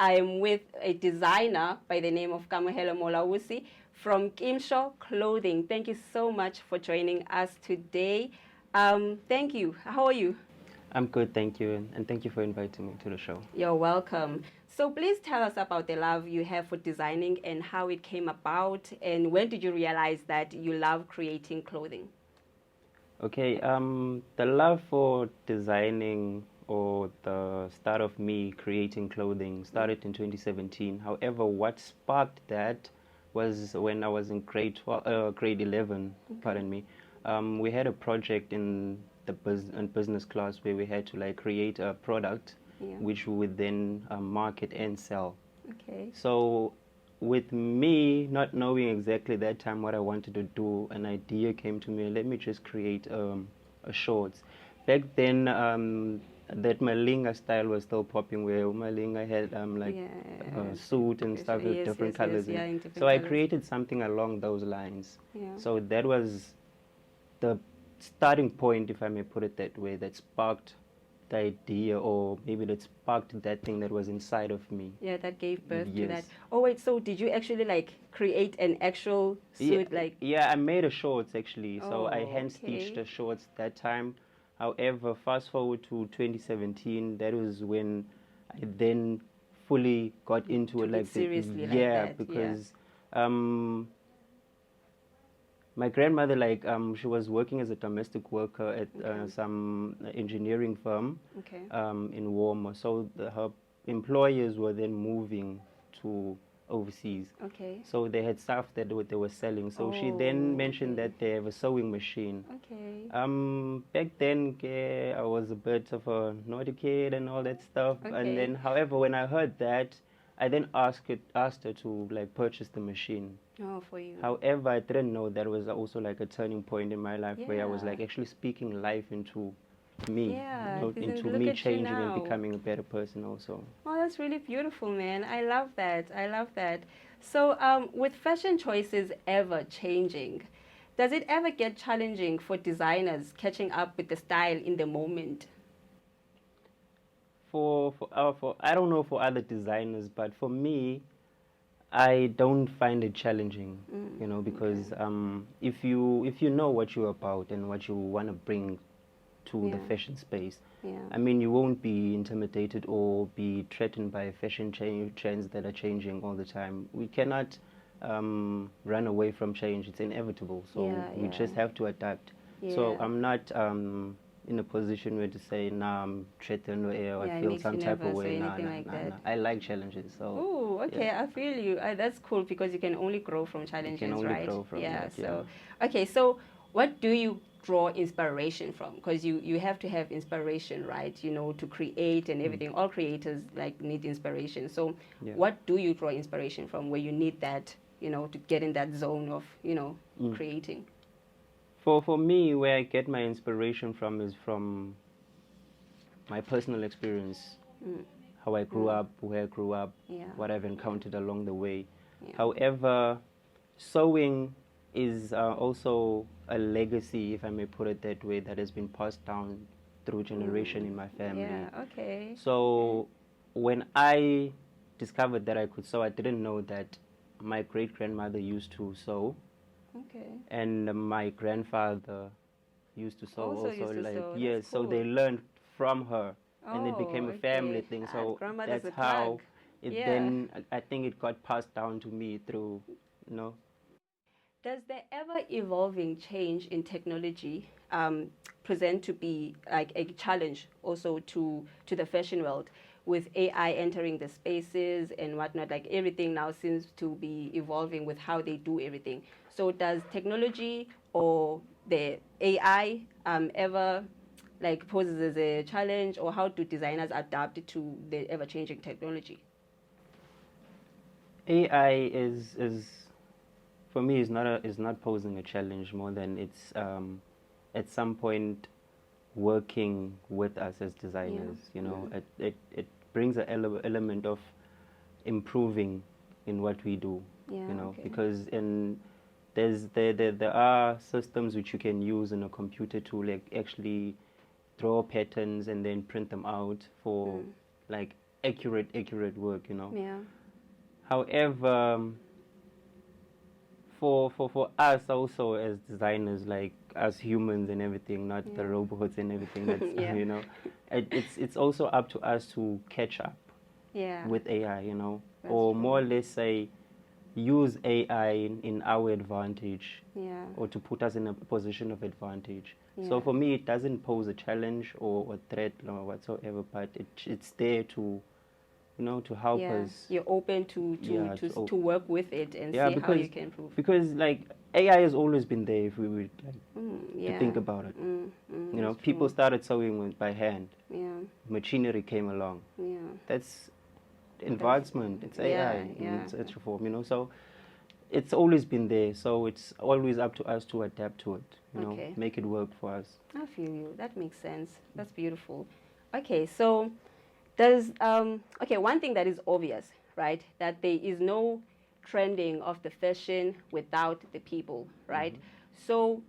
I am with a designer by the name of Kamohelo Moalosi from Kimsho Clothing. Thank you so much for joining us today. Thank you. How are you? I'm good, thank you, and thank you for inviting me to the show. You're welcome. So please tell us about the love you have for designing and how it came about, and when did you realize that you love creating clothing? Okay, the love for designing or the start of me creating clothing started in 2017. However, what sparked that was when I was in grade 11, pardon me. We had a project in the business class where we had to like create a product which we would then market and sell. Okay. So with me not knowing exactly that time what I wanted to do, an idea came to me, let me just create a shorts. Back then, that Malinga style was still popping, where Malinga had a suit and stuff with different colors. So I created something along those lines. Yeah. So that was the starting point, if I may put it that way, that sparked the idea, or maybe that sparked that thing that was inside of me. Yeah, that gave birth to that. Oh wait, so did you actually like create an actual suit? Yeah, I made a shorts actually. So I hand stitched the shorts that time. However, fast forward to 2017, that was when I then fully got into it, like seriously, because my grandmother, she was working as a domestic worker at some engineering firm in Warmer. So her employers were then moving to overseas. Okay. So they had stuff that they were selling. So she then mentioned that they have a sewing machine. Okay. Back then, I was a bit of a naughty kid and all that stuff. And then, however, when I heard that, I then asked her to like purchase the machine. Oh, for you. However, I didn't know that was also like a turning point in my life where I was like actually speaking life into me, into me changing and becoming a better person also. Oh, that's really beautiful, man. I love that. I love that. So, with fashion choices ever changing, does it ever get challenging for designers catching up with the style in the moment? For I don't know for other designers, but for me, I don't find it challenging, because if you know what you're about and what you want to bring to the fashion space, I mean, you won't be intimidated or be threatened by fashion trends that are changing all the time. We cannot run away from change; it's inevitable. So we just have to adapt. So I'm not in a position where to say, nah, I'm threatened or I feel some type of way. Nah. I like challenges. So. Oh, okay, I feel you. That's cool because you can only grow from challenges, you can only right? Grow from that, so, okay, so what do you draw inspiration from? Because you have to have inspiration, right? To create and everything. All creators need inspiration. So what do you draw inspiration from where you need that, to get in that zone of, creating? For me, where I get my inspiration from is from my personal experience, how I grew up, where I grew up, what I've encountered along the way. However, sewing is also a legacy, if I may put it that way, that has been passed down through generation in my family. So when I discovered that I could sew, I didn't know that my great-grandmother used to sew. And my grandfather used to sew also. So they learned from her, and it became a family thing. So that's how it then, I think it got passed down to me through, Does the ever evolving change in technology present to be like a challenge also to the fashion world, with AI entering the spaces and whatnot? Like everything now seems to be evolving with how they do everything. So does technology or the AI ever poses as a challenge, or how do designers adapt to the ever-changing technology? AI is for me is not posing a challenge, more than it's at some point working with us as designers. It brings an element of improving in what we do. Because there are systems which you can use in a computer to actually draw patterns and then print them out for accurate work, you know. Yeah. However, for us also as designers, like as humans and everything, not the robots and everything, that's you know, it's also up to us to catch up with AI, you know, That's or true. more or less say use AI in our advantage, or to put us in a position of advantage. So for me, it doesn't pose a challenge or a threat or whatsoever, but it's there to, you know, to help us. You're open to work with it and see how you can improve. Because like AI has always been there if we would like to think about it. You know, people started sewing by hand. Machinery came along. That's advancement. It's AI. It's reform. You know, so it's always been there. So it's always up to us to adapt to it. You know, make it work for us. I feel you. That makes sense. That's beautiful. Okay, so there's one thing that is obvious, right? That there is no trending of the fashion without the people, right? So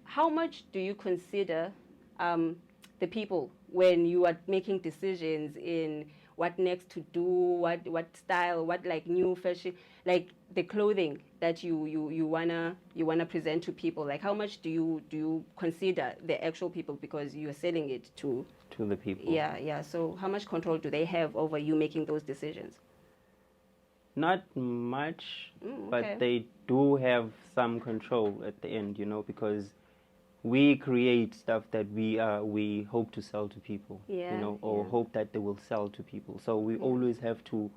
how much do you consider the people when you are making decisions in what next to do, what style, what like new fashion, like the clothing that you wanna present to people? Like how much do you consider the actual people because you're selling it to the people? Yeah. So how much control do they have over you making those decisions? Not much, but they do have some control at the end, you know, because we create stuff that we hope to sell to people, you know, or hope that they will sell to people. So we always have to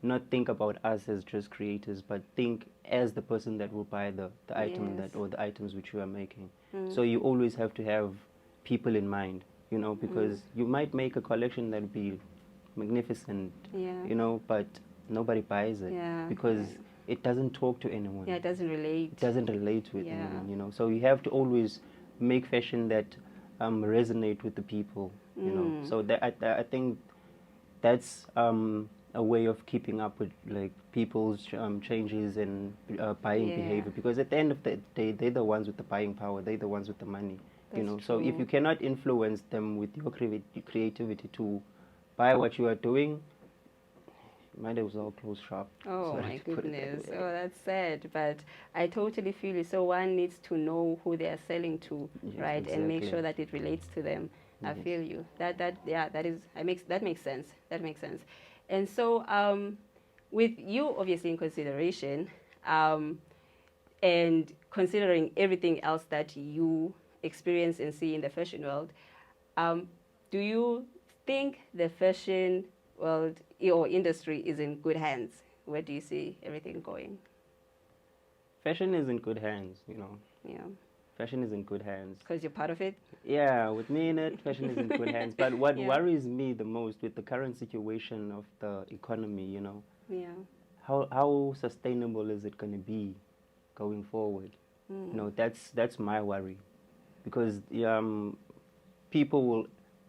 not think about us as just creators, but think as the person that will buy the item that or the items which you are making. So you always have to have people in mind, you know, because you might make a collection that would be magnificent, you know, but nobody buys it because it doesn't talk to anyone. It doesn't relate. It doesn't relate with anyone, you know. So you have to always make fashion that resonate with the people, you know. So that I think that's a way of keeping up with like people's changes and buying behavior, because at the end of the day, they're the ones with the buying power. They're the ones with the money, you know. So if you cannot influence them with your creativity to buy what you are doing, might as well close shop. Oh my goodness. Oh, that's sad. But I totally feel you. So one needs to know who they are selling to, right? Exactly. And make sure that it relates to them. I feel you. That makes sense. That makes sense. And so with you obviously in consideration, and considering everything else that you experience and see in the fashion world, do you think the fashion world or industry is in good hands? Where do you see everything going? Fashion is in good hands, you know. Yeah. Fashion is in good hands. Because you're part of it? Yeah, with me in it, fashion is in good hands. But what worries me the most with the current situation of the economy, you know, how sustainable is it going to be going forward? You know, that's my worry, because people will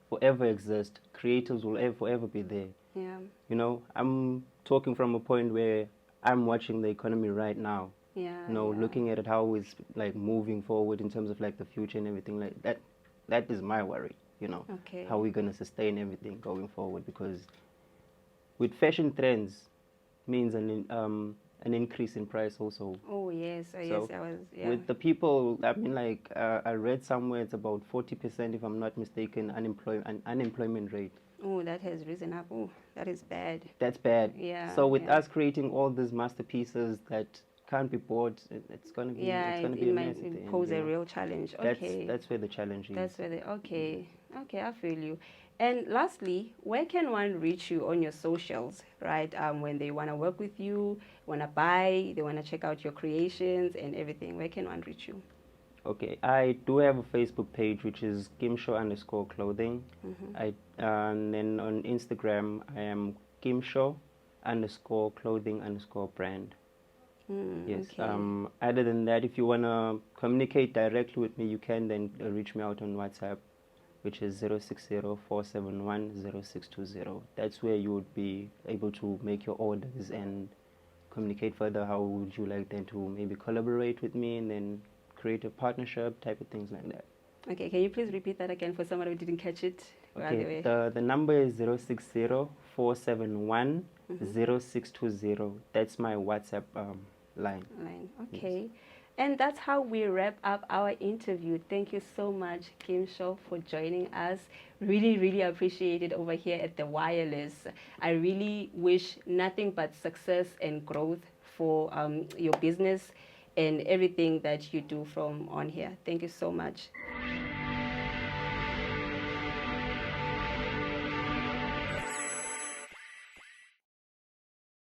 forever exist. Creators will forever be there. Yeah. You know, I'm talking from a point where I'm watching the economy right now. Yeah. You know, looking at it, how it's like moving forward in terms of like the future and everything like that. That is my worry. You know, how we're gonna sustain everything going forward, because with fashion trends means an increase in price also. Oh yes, so with the people, I mean, like I read somewhere it's about 40%, if I'm not mistaken, unemployment rate. Oh, that has risen up. Oh, that is bad. That's bad. Yeah. So with us creating all these masterpieces that can't be bought, it's gonna be it might pose a real challenge. That's where the challenge is. That's where okay, I feel you. And lastly, where can one reach you on your socials, right? When they want to work with you, want to buy, they want to check out your creations and everything, where can one reach you? Okay, I do have a Facebook page, which is Kimsho_Clothing. And then on Instagram, I am Kimsho_Clothing_brand. Yes. Okay. Other than that, if you want to communicate directly with me, you can then reach me out on WhatsApp, which is 060-471-0620. That's where you would be able to make your orders and communicate further. How would you like then to maybe collaborate with me and then create a partnership type of things like that. Okay, can you please repeat that again for someone who didn't catch it? Okay, the number is 060-471-0620. That's my WhatsApp line. Okay. Yes. And that's how we wrap up our interview. Thank you so much, Kimsho, for joining us. Really, really appreciate it over here at The Wireless. I really wish nothing but success and growth for your business and everything that you do from on here. Thank you so much.